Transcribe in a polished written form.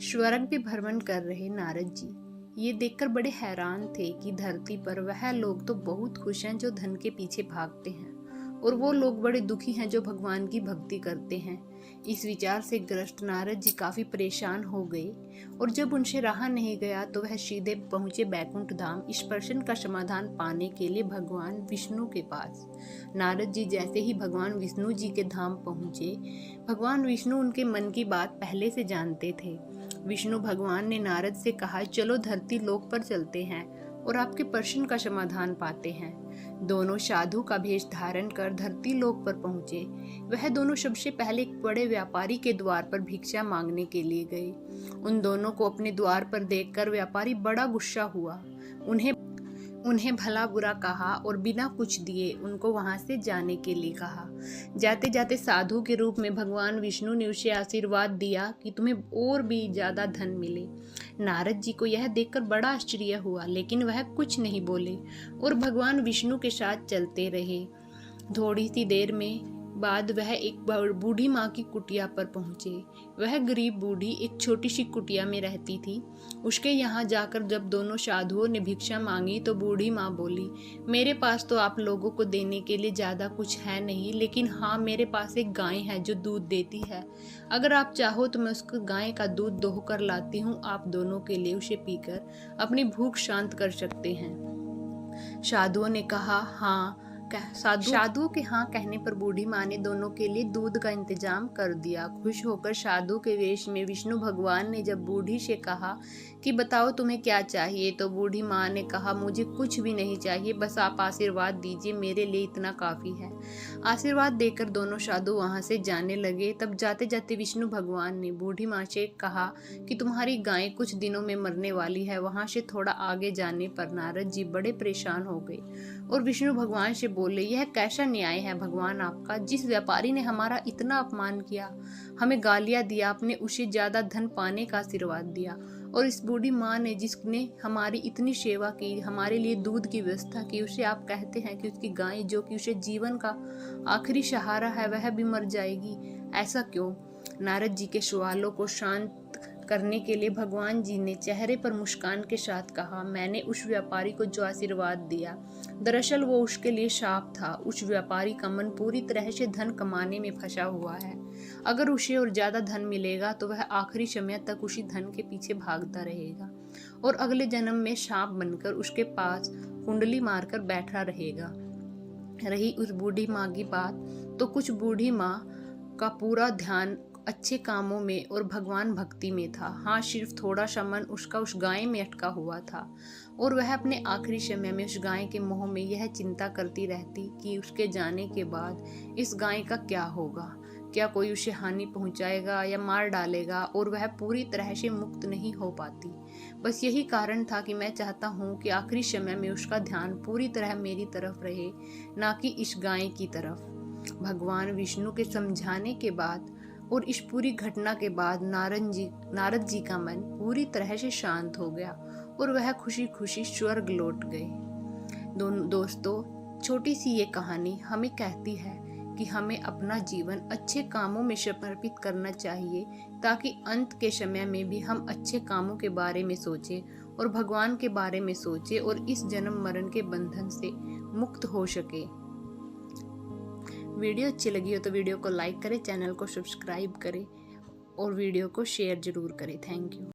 स्वर्ग पे भ्रमण कर रहे नारद जी ये देखकर बड़े हैरान थे कि धरती पर वह लोग तो बहुत खुश हैं जो धन के पीछे भागते हैं और वो लोग बड़े दुखी हैं जो भगवान की भक्ति करते हैं। इस विचार से ग्रस्त नारद जी काफी परेशान हो गए और जब उनसे रहा नहीं गया तो वह सीधे पहुंचे बैकुंठ धाम इस प्रश्न का समाधान पाने के लिए भगवान विष्णु के पास। नारद जी जैसे ही भगवान विष्णु जी के धाम पहुंचे, भगवान विष्णु उनके मन की बात पहले से जानते थे। विष्णु भगवान ने नारद से कहा, चलो धरती लोक पर चलते हैं और आपके प्रश्न का समाधान पाते हैं। दोनों साधु का भेष धारण कर धरती लोक पर पहुंचे। वह दोनों सबसे पहले एक बड़े व्यापारी के द्वार पर भिक्षा मांगने के लिए गए। उन दोनों को अपने द्वार पर देखकर व्यापारी बड़ा गुस्सा हुआ। उन्हें भला बुरा कहा और बिना कुछ दिए उनको वहां से जाने के लिए कहा। जाते जाते साधु के रूप में भगवान विष्णु ने उसे आशीर्वाद दिया कि तुम्हें और भी ज्यादा धन मिले। नारद जी को यह देखकर बड़ा आश्चर्य हुआ, लेकिन वह कुछ नहीं बोले और भगवान विष्णु के साथ चलते रहे। थोड़ी सी देर में बाद वह एक बूढ़ी माँ की कुटिया पर पहुंचे। वह गरीब बूढ़ी एक छोटी सी कुटिया में रहती थी। उसके यहाँ जाकर जब दोनों साधुओं ने भिक्षा मांगी तो बूढ़ी माँ बोली, मेरे पास तो आप लोगों को देने के लिए ज़्यादा कुछ है नहीं, लेकिन हाँ मेरे पास एक गाय है जो दूध देती है। अगर आप चाहो तो मैं उस गाय का दूध दोह कर लाती हूँ, आप दोनों के लिए उसे पीकर अपनी भूख शांत कर सकते हैं। साधुओं ने कहा हाँ। साधुओं के हाँ कहने पर बूढ़ी माँ ने दोनों के लिए दूध का इंतजाम कर दिया। खुश होकर साधु के वेश में विष्णु भगवान ने जब बूढ़ी से कहा कि बताओ तुम्हें क्या चाहिए, तो बूढ़ी माँ ने कहा, मुझे कुछ भी नहीं चाहिए, बस आप आशीर्वाद दीजिए, मेरे लिए इतना काफी है। आशीर्वाद देकर दोनों साधु वहां से जाने लगे। तब जाते जाते विष्णु भगवान ने बूढ़ी माँ से कहा कि तुम्हारी गाय कुछ दिनों में मरने वाली है। वहां से थोड़ा आगे जाने पर नारद जी बड़े परेशान हो गए और विष्णु भगवान से बोले, यह कैसा न्याय है भगवान आपका? जिस व्यापारी ने हमारा इतना अपमान किया, हमें गालियां दिया, आपने उसे ज्यादा धन पाने का आशीर्वाद दिया, और इस बूढ़ी माँ ने जिसने हमारी इतनी सेवा की, हमारे लिए दूध की व्यवस्था की, उसे आप कहते हैं कि उसकी गाय जो कि उसे जीवन का आखिरी सहारा है वह भी मर जाएगी, ऐसा क्यों? नारद जी के सवालों को शांत करने के लिए भगवान जी ने चेहरे पर मुस्कान के साथ कहा, मैंने उस व्यापारी को जो आशीर्वाद दिया, दरअसल वो उसके लिए शाप था। उस व्यापारी का मन पूरी तरह से धन कमाने में फंसा हुआ है। अगर उसे और ज्यादा धन मिलेगा तो वह आखिरी समय तक उसी धन के पीछे भागता रहेगा और अगले जन्म में सांप बनकर उसके पास कुंडली मारकर बैठा रहेगा। रही उस बूढ़ी माँ की बात, तो कुछ बूढ़ी माँ का पूरा ध्यान अच्छे कामों में और भगवान भक्ति में था। हाँ, सिर्फ थोड़ा सा मन उसका उस गाय में अटका हुआ था और वह अपने आखिरी समय में उस गाय के मोह में यह चिंता करती रहती कि उसके जाने के बाद इस गाय का क्या होगा, क्या कोई उसे हानि पहुंचाएगा या मार डालेगा, और वह पूरी तरह से मुक्त नहीं हो पाती। बस यही कारण था कि मैं चाहता हूँ कि आखिरी समय में उसका ध्यान पूरी तरह मेरी तरफ रहे, ना कि इस गाय की तरफ। भगवान विष्णु के समझाने के बाद और इस पूरी घटना के बाद नारद जी का मन पूरी तरह से शांत हो गया और वह खुशी खुशी स्वर्ग लौट गए। दोस्तों, छोटी सी ये कहानी हमें कहती है कि हमें अपना जीवन अच्छे कामों में समर्पित करना चाहिए, ताकि अंत के समय में भी हम अच्छे कामों के बारे में सोचें और भगवान के बारे में सोचें और इस जन्म मरण के बंधन से मुक्त हो सके। वीडियो अच्छी लगी हो तो वीडियो को लाइक करें, चैनल को सब्सक्राइब करें और वीडियो को शेयर जरूर करें। Thank you.